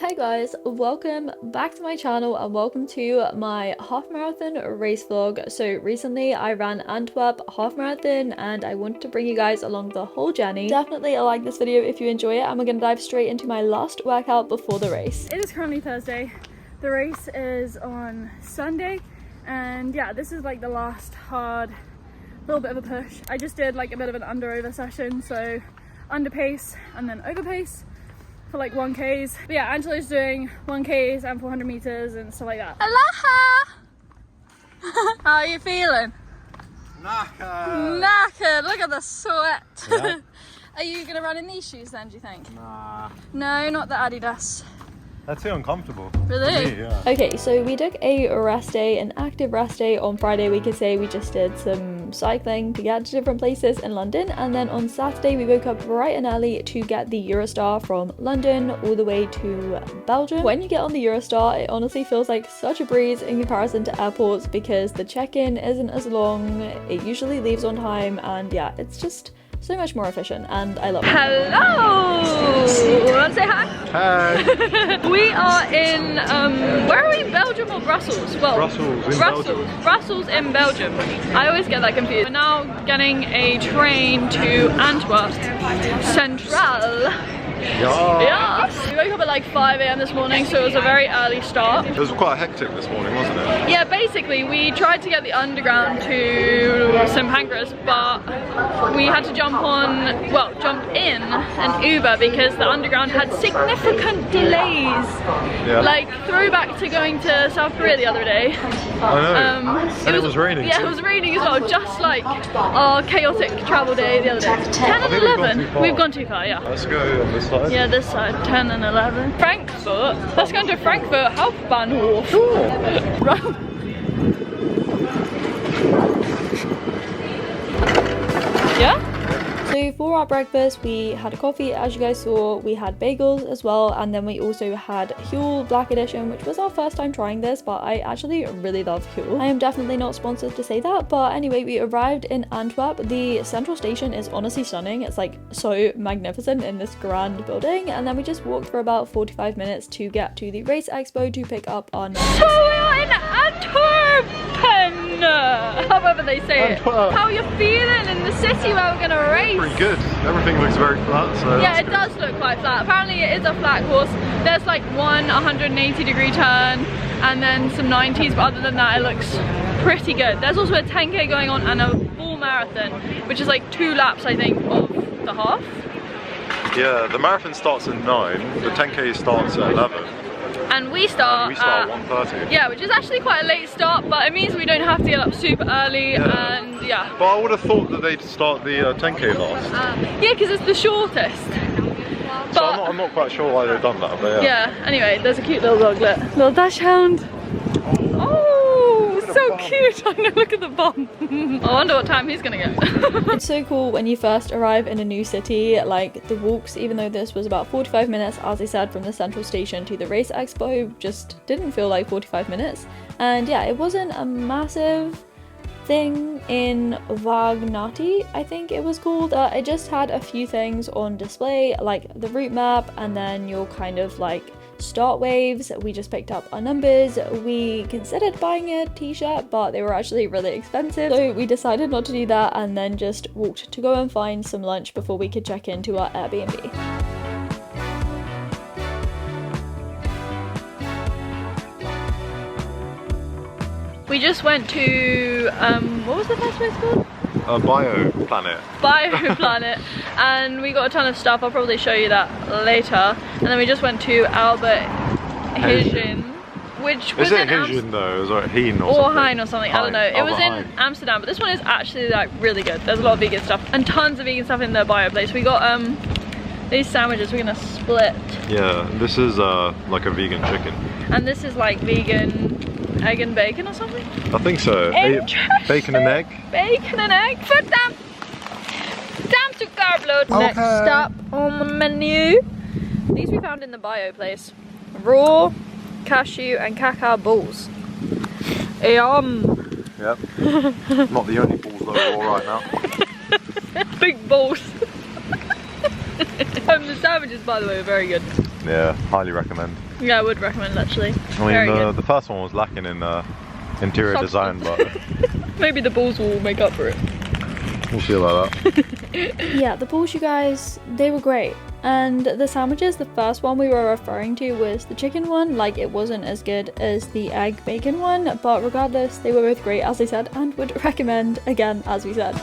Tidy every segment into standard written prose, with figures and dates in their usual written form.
Hey guys, welcome back to my channel and welcome to my half marathon race vlog. So recently I ran Antwerp Half Marathon and I wanted to bring you guys along the whole journey. Definitely like this video if you enjoy it, and we're gonna dive straight into my last workout before the race. It is currently Thursday. The race is on Sunday and yeah, this is like the last hard little bit of a push. I just did like a bit of an under-over session, so under pace and then over pace for like 1Ks. But yeah, Angelo's doing 1Ks and 400 meters and stuff like that. Aloha! How are you feeling? Knackered! Knackered! Look at the sweat! Yeah. Are you gonna run in these shoes then, do you think? Nah. No, not the Adidas. They're too uncomfortable. Really? For me, yeah. Okay, so we took a rest day, an active rest day on Friday. We could say we just did some cycling to get to different places in London, and then on Saturday we woke up bright and early to get the Eurostar from London all the way to Belgium. When you get on the Eurostar, it honestly feels like such a breeze in comparison to airports because the check-in isn't as long, it usually leaves on time, and yeah, it's just so much more efficient and I love it. Hello! Want to say hi? Hi! We are in, where are we? Belgium or Brussels? Well, Brussels in Belgium. I always get that confused. We're now getting a train to Antwerp Central. Yes! We woke up at like 5 AM this morning, so it was a very early start. It was quite hectic this morning, wasn't it? Yeah, basically we tried to get the underground to St. Pancras, but we had to jump in an Uber because the underground had significant delays. Yeah. Like throwback to going to South Korea the other day. I know. And it was raining. Yeah, too. it was raining as well, just like our chaotic travel day the other day. 10 and 11. We've gone too far, yeah. Let's go on this side. Yeah, this side, 10 and 11. Frankfurt. Let's go to Frankfurt Hauptbahnhof. Sure. Yeah? So for our breakfast, we had a coffee, as you guys saw. We had bagels as well, and then we also had Huel Black Edition, which was our first time trying this, but I actually really love Huel. I am definitely not sponsored to say that, but anyway, we arrived in Antwerp. The central station is honestly stunning. It's like so magnificent in this grand building, and then we just walked for about 45 minutes to get to the race expo to pick up our numbers. So we are in Antwerp! However they say it. How are you feeling in the city where we're gonna race? Pretty good. Everything looks very flat, so yeah, it does look quite flat. Apparently it is a flat course. There's like one 180-degree turn and then some 90s, but other than that it looks pretty good. There's also a 10K going on and a full marathon, which is like 2 laps I think of the half. Yeah, the marathon starts at 9, the 10K starts at 11. And we start at 1:30. Yeah, which is actually quite a late start, but it means we don't have to get up super early, and yeah. But I would have thought that they'd start the 10K last. Yeah, because it's the shortest. So I'm not quite sure why they've done that, but yeah. Yeah, anyway, there's a cute little doglet. Little dachshund. Oh, so cute. I know, look at the bum. I wonder what time he's gonna get. It's so cool when you first arrive in a new city, like the walks, even though this was about 45 minutes, as I said, from the central station to the race expo, just didn't feel like 45 minutes. And yeah, it wasn't a massive thing in Vagnati, I think it was called. It just had a few things on display, like the route map and then your kind of like start waves. We just picked up our numbers. We considered buying a t-shirt, but they were actually really expensive, so we decided not to do that and then just walked to go and find some lunch before we could check into our Airbnb. We just went to, what was the first place called? Bioplanet. Bioplanet, and we got a ton of stuff. I'll probably show you that later. And then we just went to Albert Heijn, which was in Heijn though? Is it Heijn or something? Or Heijn or something, I don't know. It was in Amsterdam, but this one is actually like really good. There's a lot of vegan stuff and tons of vegan stuff in the bio place. We got these sandwiches we're gonna split. Yeah, this is like a vegan chicken. And this is like vegan egg and bacon or something? I think so. Bacon and egg? Bacon and egg. Damn to carb load. Okay. Next stop on the menu. These we found in the bio place. Raw cashew and cacao balls. Yum. Yep. Not the only balls that are raw right now. Big balls. The sandwiches, by the way, are very good. Yeah, highly recommend. Yeah, I would recommend actually. I mean, the first one was lacking in interior design, but maybe the balls will make up for it. We'll see about that. Yeah, the balls, you guys, they were great. And the sandwiches, the first one we were referring to was the chicken one. Like, it wasn't as good as the egg bacon one, but regardless, they were both great, as I said, and would recommend again, as we said.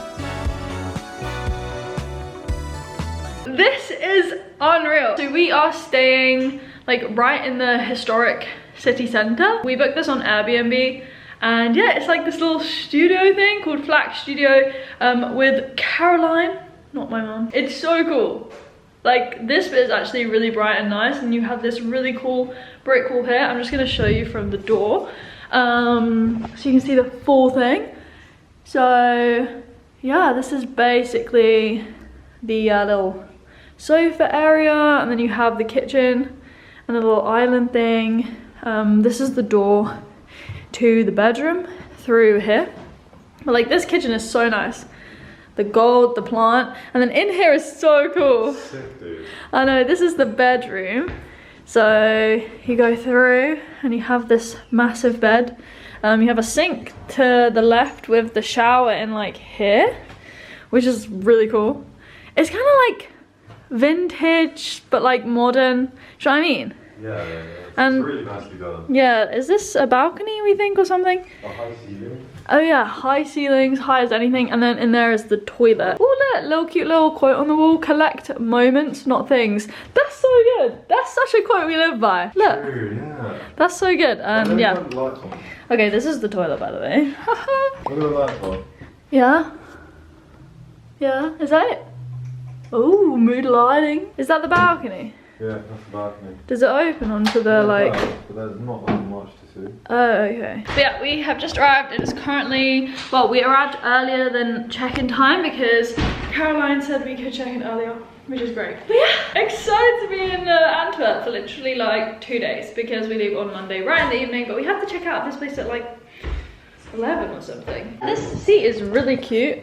This is unreal. So we are staying like right in the historic city center. We booked this on Airbnb. And yeah, it's like this little studio thing called Flax Studio with Caroline, not my mum. It's so cool. Like, this bit is actually really bright and nice, and you have this really cool brick wall here. I'm just gonna show you from the door. So you can see the full thing. So yeah, this is basically the little sofa area, and then you have the kitchen and a little island thing. This is the door to the bedroom through here. But like, this kitchen is so nice. The gold, the plant, and then in here is so cool. Sick, dude. I know, this is the bedroom. So you go through and you have this massive bed. You have a sink to the left with the shower in like here, which is really cool. It's kind of like vintage, but like modern. Do you know what I mean? Yeah. And it's really nicely done. yeah, is this a balcony, we think, or something? A high ceiling. Oh yeah, high ceilings, high as anything, and then in there is the toilet. Oh look, little cute little quote on the wall: collect moments, not things. That's so good. That's such a quote we live by. Look. True, yeah. That's so good. And yeah. Lights on. Okay, this is the toilet, by the way. Look at the lights on. Yeah. Yeah, is that it? Oh, mood lighting. Is that the balcony? Yeah, that's the balcony. Does it open onto the like... But there's not that much to see. Oh, okay. But yeah, we have just arrived. It is currently, well, we arrived earlier than check-in time because Caroline said we could check in earlier, which is great. But yeah, excited to be in Antwerp for literally like 2 days because we leave on Monday right in the evening, but we have to check out this place at like 11 or something. This seat is really cute.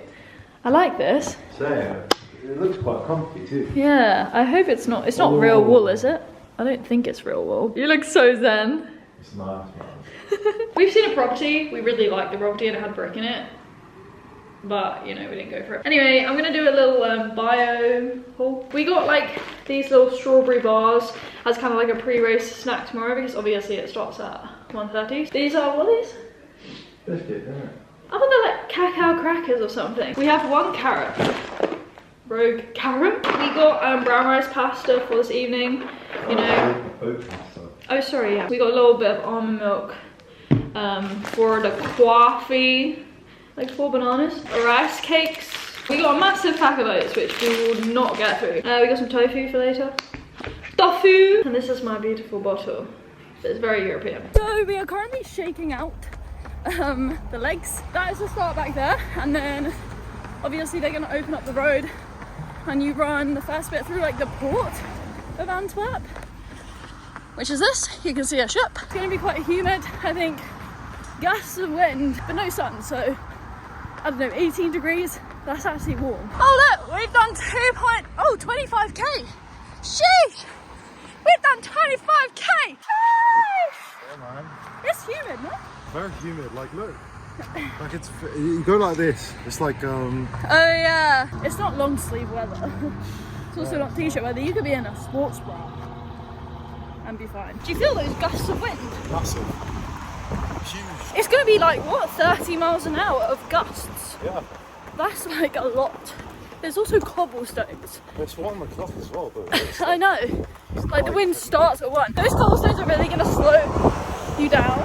I like this. Same. It looks quite comfy too. Yeah, I hope it's not real wool, is it? I don't think it's real wool. You look so zen. It's nice, man. We've seen a property. We really liked the property and it had brick in it. But, you know, we didn't go for it. Anyway, I'm gonna do a little bio haul. We got like these little strawberry bars as kind of like a pre-race snack tomorrow because obviously it starts at 1:30. These are, what are these? Biscuit, isn't it? I thought they're like cacao crackers or something. We have one carrot. Rogue carrot. We got brown rice pasta for this evening, you know. Oat pasta. Oh, sorry, yeah. We got a little bit of almond milk for the coffee, like 4 bananas. Rice cakes. We got a massive pack of oats, which we will not get through. We got some tofu for later. Tofu! And this is my beautiful bottle. It's very European. So we are currently shaking out the legs. That is the start back there, and then obviously they're gonna open up the road and you run the first bit through like the port of Antwerp, which is this. You can see a ship. It's gonna be quite humid, I think. Gusts of wind, but no sun, so I don't know, 18 degrees. That's actually warm. Oh look, we've done 25k. Sheesh! We've done 25k. Yeah, man. It's humid, no? Very humid. Like, look. Like you go like this. It's like Oh yeah. It's not long sleeve weather. It's also not t-shirt weather. You could be in a sports bra and be fine. Do you feel those gusts of wind? massive. Huge. It's gonna be like what, 30 miles an hour of gusts? Yeah. That's like a lot. There's also cobblestones. It's 1 o'clock as well, though. I know. Like the wind starts at 1. Those cobblestones are really gonna slow you down.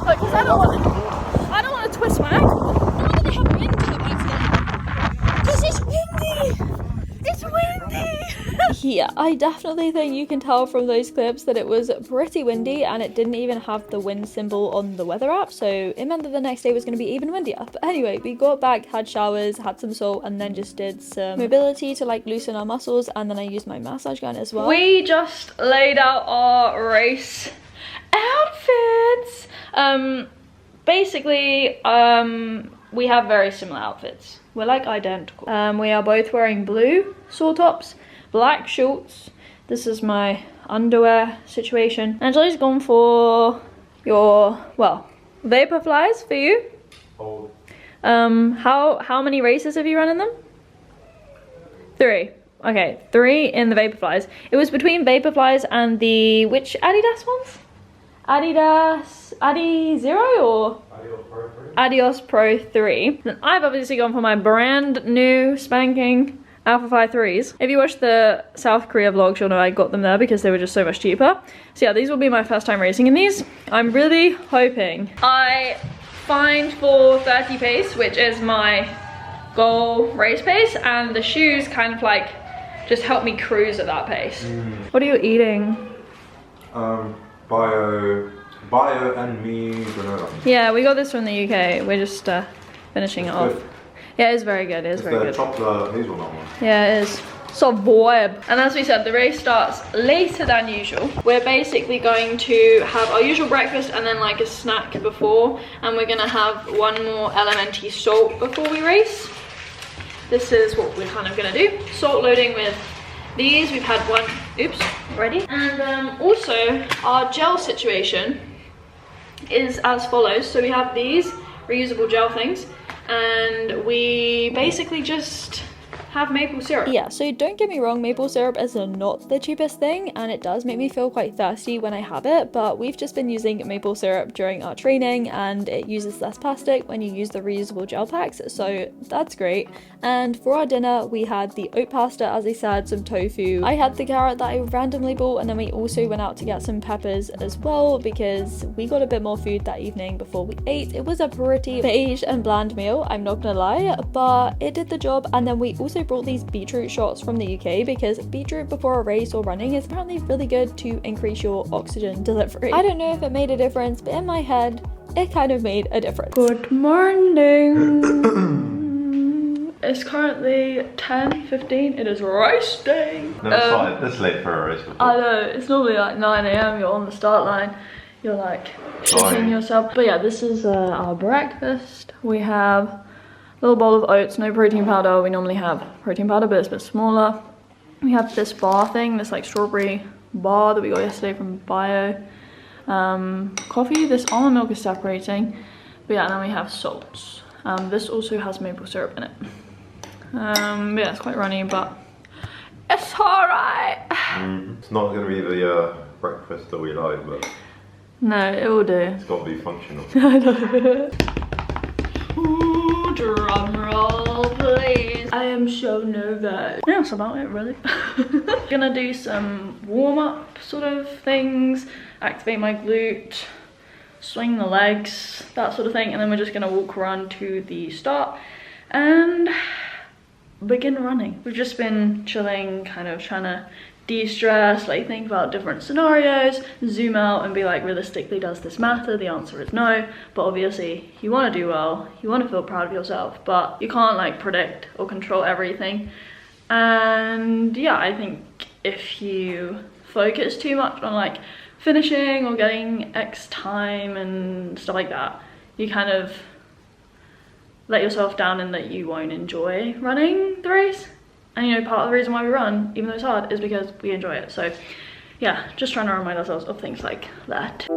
Like, cause I don't want to twist my ankle. Why do they have wind turbines then? Because it's windy! It's windy! Yeah, I definitely think you can tell from those clips that it was pretty windy and it didn't even have the wind symbol on the weather app, so it meant that the next day was going to be even windier. But anyway, we got back, had showers, had some salt, and then just did some mobility to like loosen our muscles, and then I used my massage gun as well. We just laid out our race outfits. Basically, we have very similar outfits. We're like identical. We are both wearing blue sword tops, black shorts, This is my underwear situation. Angela's gone for your, well, vapor flies for you. Oh. How many races have you run in them? 3. Okay, 3 in the Vaporflies. It was between Vaporflies and the, which Adidas ones? Adi Zero or? Adios Pro 3. Adios Pro 3. Then I've obviously gone for my brand new spanking Alpha Phi 3s. If you watch the South Korea vlogs, you'll know I got them there because they were just so much cheaper. So yeah, these will be my first time racing in these. I'm really hoping I find for 30 pace, which is my goal race pace, and the shoes kind of like just help me cruise at that pace. What are you eating? Bio and me granola. Yeah, we got this from the UK. We're just finishing it off. Good. Yeah, it's very good. It's very good. The chocolate hazelnut one. Yeah, it is. So vibe. And as we said, the race starts later than usual. We're basically going to have our usual breakfast and then like a snack before, and we're gonna have one more LMNT salt before we race. This is what we're kind of gonna do. Salt loading with these. We've had one, oops, already. And also our gel situation is as follows. So we have these reusable gel things, and we basically just have maple syrup. Yeah, so don't get me wrong, maple syrup is not the cheapest thing, and it does make me feel quite thirsty when I have it, but we've just been using maple syrup during our training, and it uses less plastic when you use the reusable gel packs, so that's great. And for our dinner, we had the oat pasta, as I said, some tofu. I had the carrot that I randomly bought, and then we also went out to get some peppers as well, because we got a bit more food that evening before we ate. It was a pretty beige and bland meal, I'm not gonna lie, but it did the job. And then we also brought these beetroot shots from the UK, because beetroot before a race or running is apparently really good to increase your oxygen delivery. I don't know if it made a difference, but in my head, it kind of made a difference. Good morning. It's currently 10:15. It is race day. Never started this late for a race before. I know, it's normally like 9 AM, you're on the start line. You're like shitting yourself. But yeah, this is our breakfast. We have a little bowl of oats, no protein powder. We normally have protein powder, but it's a bit smaller. We have this bar thing, this like strawberry bar that we got yesterday from Bio. Coffee, this almond milk is separating. But yeah, and then we have salts. This also has maple syrup in it. Yeah, it's quite runny, but it's alright. It's not going to be the breakfast that we like, but no, it will do. It's got to be functional. I know. Ooh, drum roll, please. I am so nervous. Yeah, that's about it, really. Gonna do some warm-up sort of things, activate my glute, swing the legs, that sort of thing, and then we're just gonna walk around to the start and begin running. We've just been chilling, kind of trying to de-stress, like think about different scenarios, zoom out and be like, realistically, does this matter? The answer is no, but obviously you want to do well, you want to feel proud of yourself, but you can't like predict or control everything. And yeah, I think if you focus too much on like finishing or getting X time and stuff like that, you kind of let yourself down in that you won't enjoy running the race. And you know, part of the reason why we run, even though it's hard, is because we enjoy it. So yeah, just trying to remind ourselves of things like that.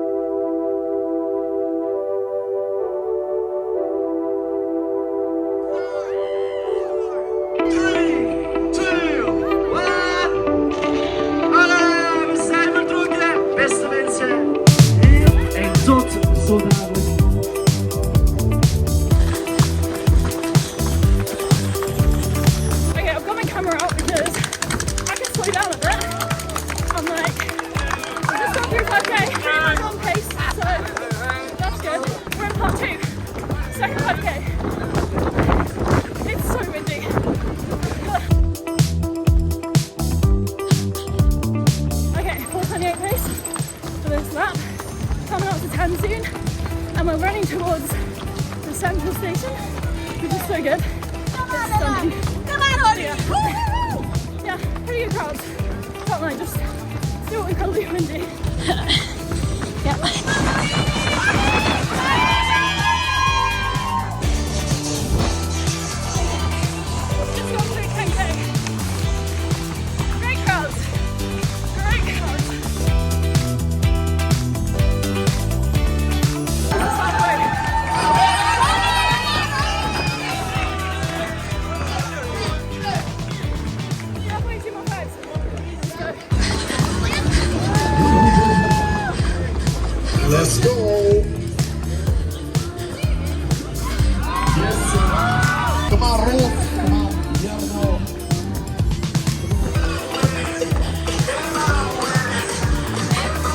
And we're running towards the central station, which is so good. It's stunning. Yeah, pretty good crowds. Can't lie, just still incredibly windy. Yeah. Just got through 10K. Great crowds. Let's go. Yes, sir. Come on, Rolf. Come on.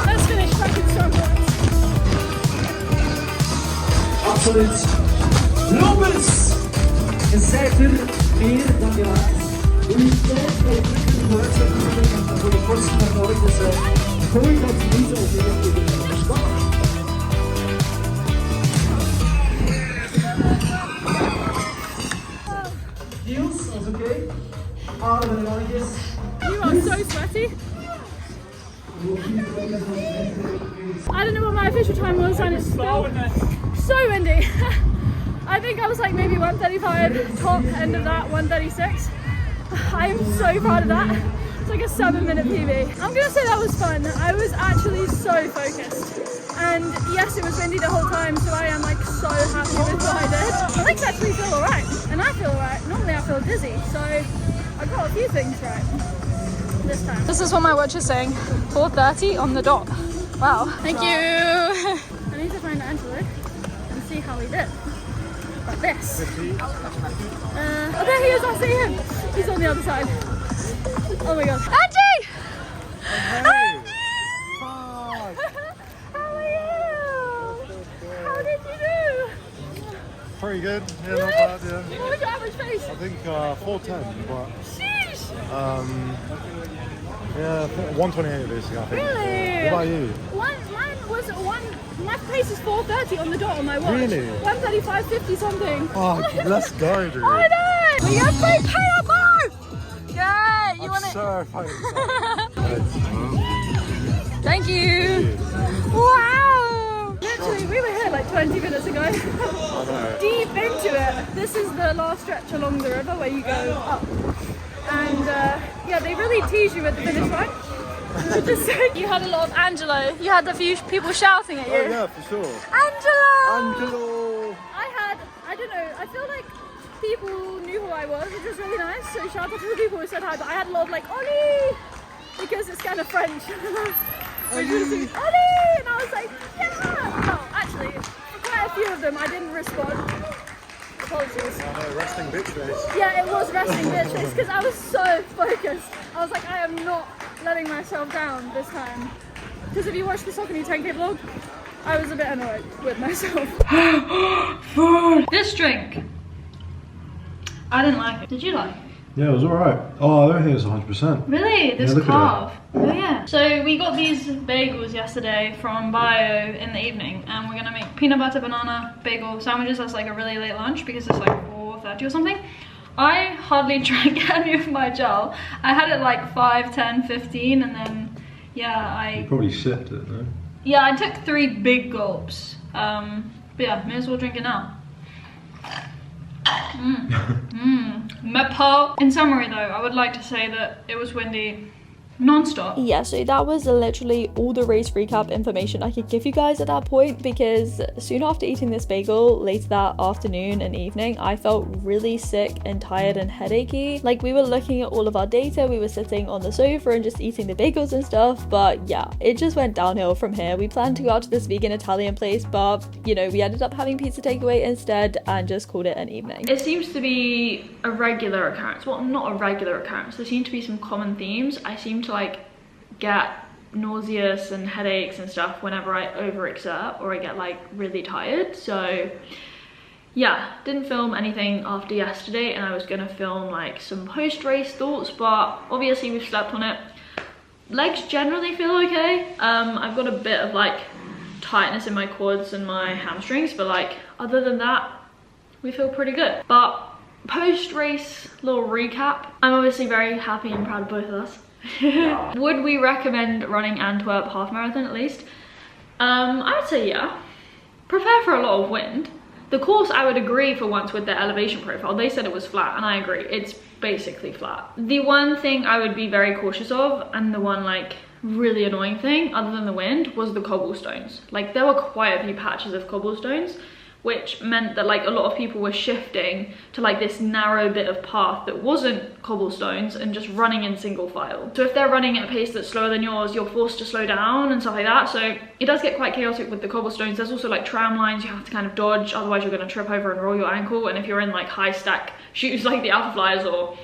Let's finish back in Starbucks. Absoluut. Lopers! Je zijt er meer dan geraakt. Uw tijd heeft een vooruitzetting voor de kortste van nodig, dus gooi dat niet op de stap. Niels, alles oké? Ademen en langjes. You are so sweaty. I don't know what my official time was, and it's still so windy. I think I was like maybe 1:35 top, end of that 1:36. I am so proud of that. It's like a 7-minute PB. I'm gonna say that was fun. I was actually so focused. And yes, it was windy the whole time, so I am like so happy with what I did. My legs actually feel alright, and I feel alright. Normally I feel dizzy, so I got a few things right this time. This is what my watch is saying, 4:30 on the dot. Wow. Thank you. I need to find Angelo and see how he did. Like this. Oh, there he is, I see him. He's on the other side. Oh my god. Angie! Hey! How are you? How did you do? Pretty good. Yeah, Really? not bad, yeah. What was your average pace? I think 4:10, but Sheesh! yeah, 1:28 basically, I think. Really? What about you? My pace is 4:30 on the dot on my watch. Really? 1:35.50 something. Oh, let's go, dude. I know! We have free peanut bar! Yeah, you want it? So excited. Thank you! Wow! Literally, we were here like 20 minutes ago. Deep into it. This is the last stretch along the river where you go up. And yeah, they really tease you at the finish line. Just you had a lot of Angelo. You had a few people shouting at you. Oh yeah, for sure. Angelo! Angelo! I don't know, I feel like people knew who I was, which was really nice. So shout out to the people who said hi, but I had a lot of like, Ollie! Because it's kind of French. Which was Ollie! And I was like, yeah! No, actually, for quite a few of them, I didn't respond. Apologies. Resting bitch face. Yeah, it was resting bitch face because I was so focused. I was like, I am not letting myself down this time. Because if you watch the Saucony 10K vlog, I was a bit annoyed with myself. This drink, I didn't like it. Did you like it? Yeah, it was alright. Oh, I don't think it's 100%. Really? This look at carve? Oh yeah. So we got these bagels yesterday from Bio in the evening, and we're gonna make peanut butter banana bagel sandwiches as like a really late lunch because it's like 4:30 or something. I hardly drank any of my gel. I had it like 5, 10, 15, and then yeah, You probably sipped it, though. Yeah, I took 3 big gulps. But yeah, may as well drink it now. Mepo. In summary though, I would like to say that it was windy non-stop. Yeah, so that was literally all the race recap information I could give you guys at that point, because soon after eating this bagel, later that afternoon and evening, I felt really sick and tired and headachy. Like, we were looking at all of our data, we were sitting on the sofa and just eating the bagels and stuff, but yeah, it just went downhill from here. We planned to go out to this vegan Italian place, but you know, we ended up having pizza takeaway instead and just called it an evening. It seems to be a regular occurrence. Well, not a regular occurrence. There seem to be some common themes. I seem to like get nauseous and headaches and stuff whenever I overexert or I get like really tired. So yeah, didn't film anything after yesterday, and I was gonna film like some post-race thoughts, but obviously we've slept on it. Legs generally feel okay. I've got a bit of like tightness in my quads and my hamstrings, but like other than that, we feel pretty good. But post-race little recap, I'm obviously very happy and proud of both of us. Would we recommend running Antwerp Half Marathon at least? I would say yeah. Prepare for a lot of wind. The course, I would agree for once with their elevation profile. They said it was flat, and I agree. It's basically flat. The one thing I would be very cautious of, and the one like really annoying thing, other than the wind, was the cobblestones. Like, there were quite a few patches of cobblestones, which meant that like a lot of people were shifting to like this narrow bit of path that wasn't cobblestones and just running in single file. So if they're running at a pace that's slower than yours, you're forced to slow down and stuff like that. So it does get quite chaotic with the cobblestones. There's also like tram lines you have to kind of dodge, otherwise you're going to trip over and roll your ankle. And if you're in like high stack shoes like the Alpha Flyers, or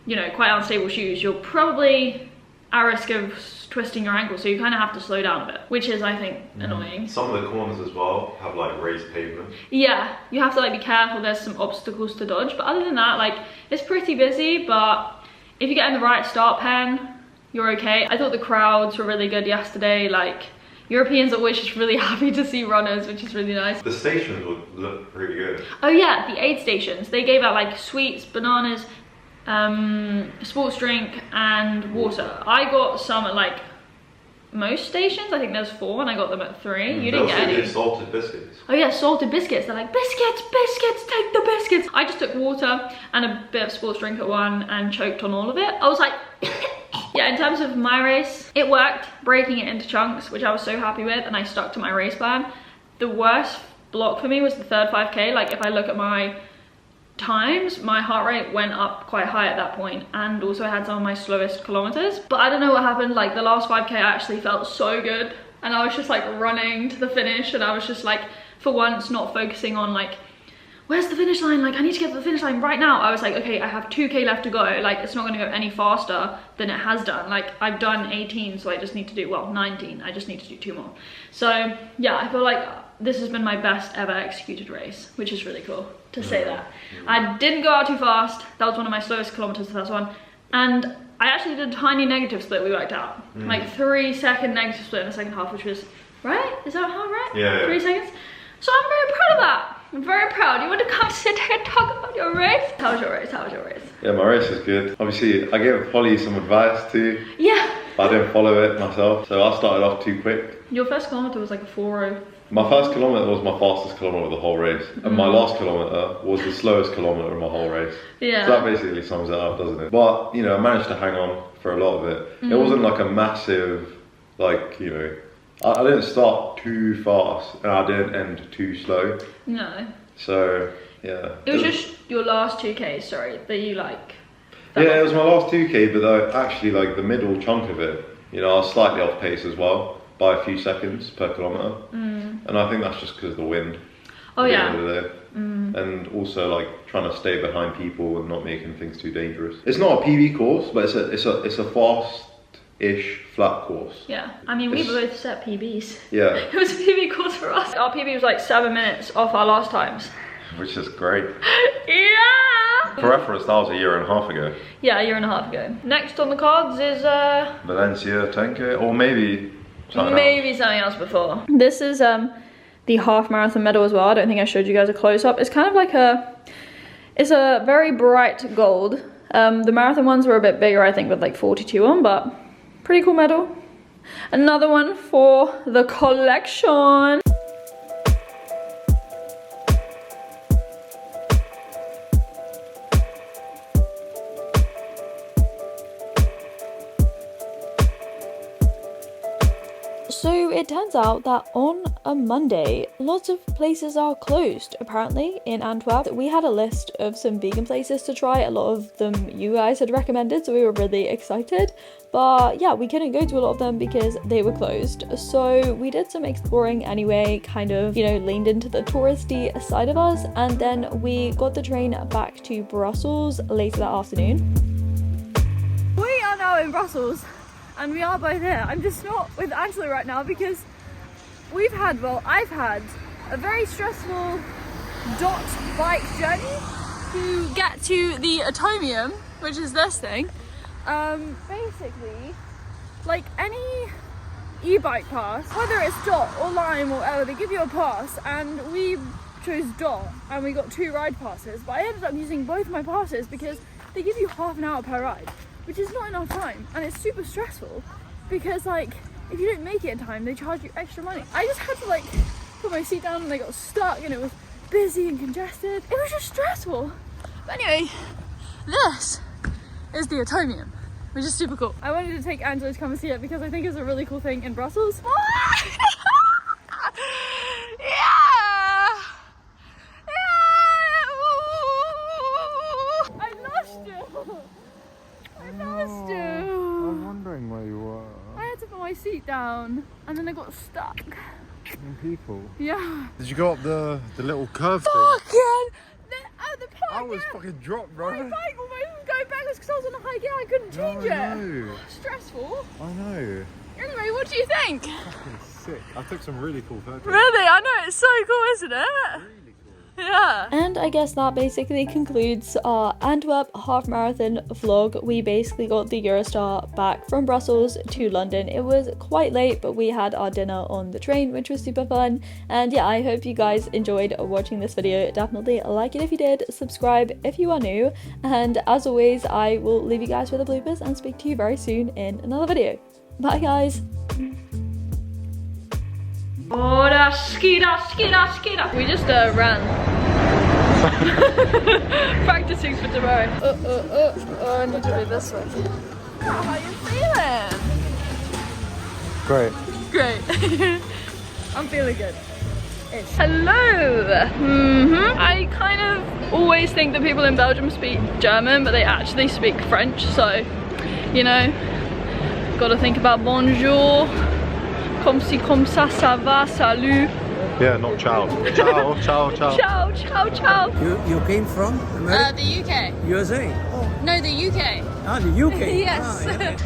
you know, quite unstable shoes, you're probably at risk of twisting your ankle, so you kind of have to slow down a bit, which is, I think, annoying. Some of the corners as well have like raised pavement. Yeah, you have to like be careful, there's some obstacles to dodge, but other than that, like, it's pretty busy, but if you get in the right start pen, you're okay. I thought the crowds were really good yesterday. Like, Europeans are always just really happy to see runners, which is really nice. The stations would look pretty good. Oh yeah, the aid stations. They gave out like sweets, bananas, sports drink and water. I got some at like most stations. I think there's 4 and I got them at 3. You didn't get any. Salted biscuits. Oh yeah, salted biscuits. They're like, biscuits, biscuits, take the biscuits. I just took water and a bit of sports drink at one and choked on all of it. I was like yeah, in terms of my race, it worked, breaking it into chunks, which I was so happy with, and I stuck to my race plan. The worst block for me was the third 5k. Like, if I look at my times, my heart rate went up quite high at that point, and also I had some of my slowest kilometers. But I don't know what happened, like the last 5k actually felt so good, and I was just like running to the finish, and I was just like, for once, not focusing on like, where's the finish line, like I need to get to the finish line right now. I was like, okay, I have 2k left to go, like it's not going to go any faster than it has done. Like, I've done 18, so I just need to do, well, 19, I just need to do 2 more. So yeah, I feel like this has been my best ever executed race, which is really cool to say that. I didn't go out too fast. That was one of my slowest kilometers, the first one. And I actually did a tiny negative split we worked out. Like 3-second negative split in the second half, which was, right? Is that how, right? Yeah. 3 seconds. So I'm very proud of that. I'm very proud. You want to come sit here and talk about your race? How was your race? How was your race? Yeah, my race is good. Obviously, I gave Polly some advice too. Yeah. But I didn't follow it myself, so I started off too quick. Your first kilometer was like a 4:04. My first kilometer was my fastest kilometer of the whole race, and my last kilometer was the slowest kilometer of my whole race. Yeah. So that basically sums it up, doesn't it? But, you know, I managed to hang on for a lot of it. It wasn't like a massive, like, you know, I didn't start too fast and I didn't end too slow. No. So, yeah. It was just your last 2Ks, sorry, that you like. Yeah, it was my last 2K, but actually, like, the middle chunk of it, you know, I was slightly off pace as well, by a few seconds per kilometer. And I think that's just because of the wind. Oh yeah. At the end of the day. And also, like, trying to stay behind people and not making things too dangerous. It's not a PB course, but it's a fast-ish flat course. Yeah, I mean, we both set PBs. Yeah. It was a PB course for us. Our PB was like 7 minutes off our last times. Which is great. Yeah! For reference, that was a year and a half ago. Yeah, a year and a half ago. Next on the cards is Valencia 10K, or maybe something else before. This is the half marathon medal as well. I don't think I showed you guys a close-up. It's kind of like it's a very bright gold. The marathon ones were a bit bigger, I think, with like 42 on, but pretty cool medal. Another one for the collection. So it turns out that on a Monday, lots of places are closed, apparently, in Antwerp. We had a list of some vegan places to try. A lot of them you guys had recommended, so we were really excited. But yeah, we couldn't go to a lot of them because they were closed. So we did some exploring anyway, kind of, you know, leaned into the touristy side of us. And then we got the train back to Brussels later that afternoon. We are now in Brussels. And we are both here. I'm just not with Angelo right now because I've had a very stressful dot bike journey to get to the Atomium, which is this thing. Basically, like any e-bike pass, whether it's dot or lime or whatever, they give you a pass, and we chose dot and we got 2 ride passes, but I ended up using both my passes because they give you half an hour per ride, which is not enough time, and it's super stressful because, like, if you don't make it in time, they charge you extra money. I just had to, like, put my seat down and I got stuck and it was busy and congested. It was just stressful. But anyway, this is the Atomium, which is super cool. I wanted to take Angelo to come and see it because I think it's a really cool thing in Brussels. Yeah! got stuck. People. Yeah. Did you go up the little curve thing? Fucking! The park, I was fucking dropped, bro. my bike almost going backwards because I was on a high gear. I couldn't change it. Stressful. I know. Anyway, what do you think? Fucking sick. I took some really cool photos. Really? I know, it's so cool, isn't it? Really cool. Yeah. And I guess that basically concludes our Antwerp Half Marathon vlog. We basically got the Eurostar back from Brussels to London. It was quite late, but we had our dinner on the train, which was super fun. And yeah, I hope you guys enjoyed watching this video. Definitely like it if you did, subscribe if you are new, and as always, I will leave you guys with the bloopers and speak to you very soon in another video. Bye guys! Ora, skida, skida, skida. We just ran. Practicing for tomorrow. Oh, I need to do this way. How are you feeling? Great. Great. I'm feeling good. Hello. I kind of always think that people in Belgium speak German, but they actually speak French. So, you know, gotta think about bonjour. Comme si, comme ça, ça va, salut. Yeah, not ciao. Ciao, ciao, ciao. Ciao, ciao, ciao. You came from America? The UK. USA? Oh. No, the UK. Ah, the UK. Yes. Ah, yeah.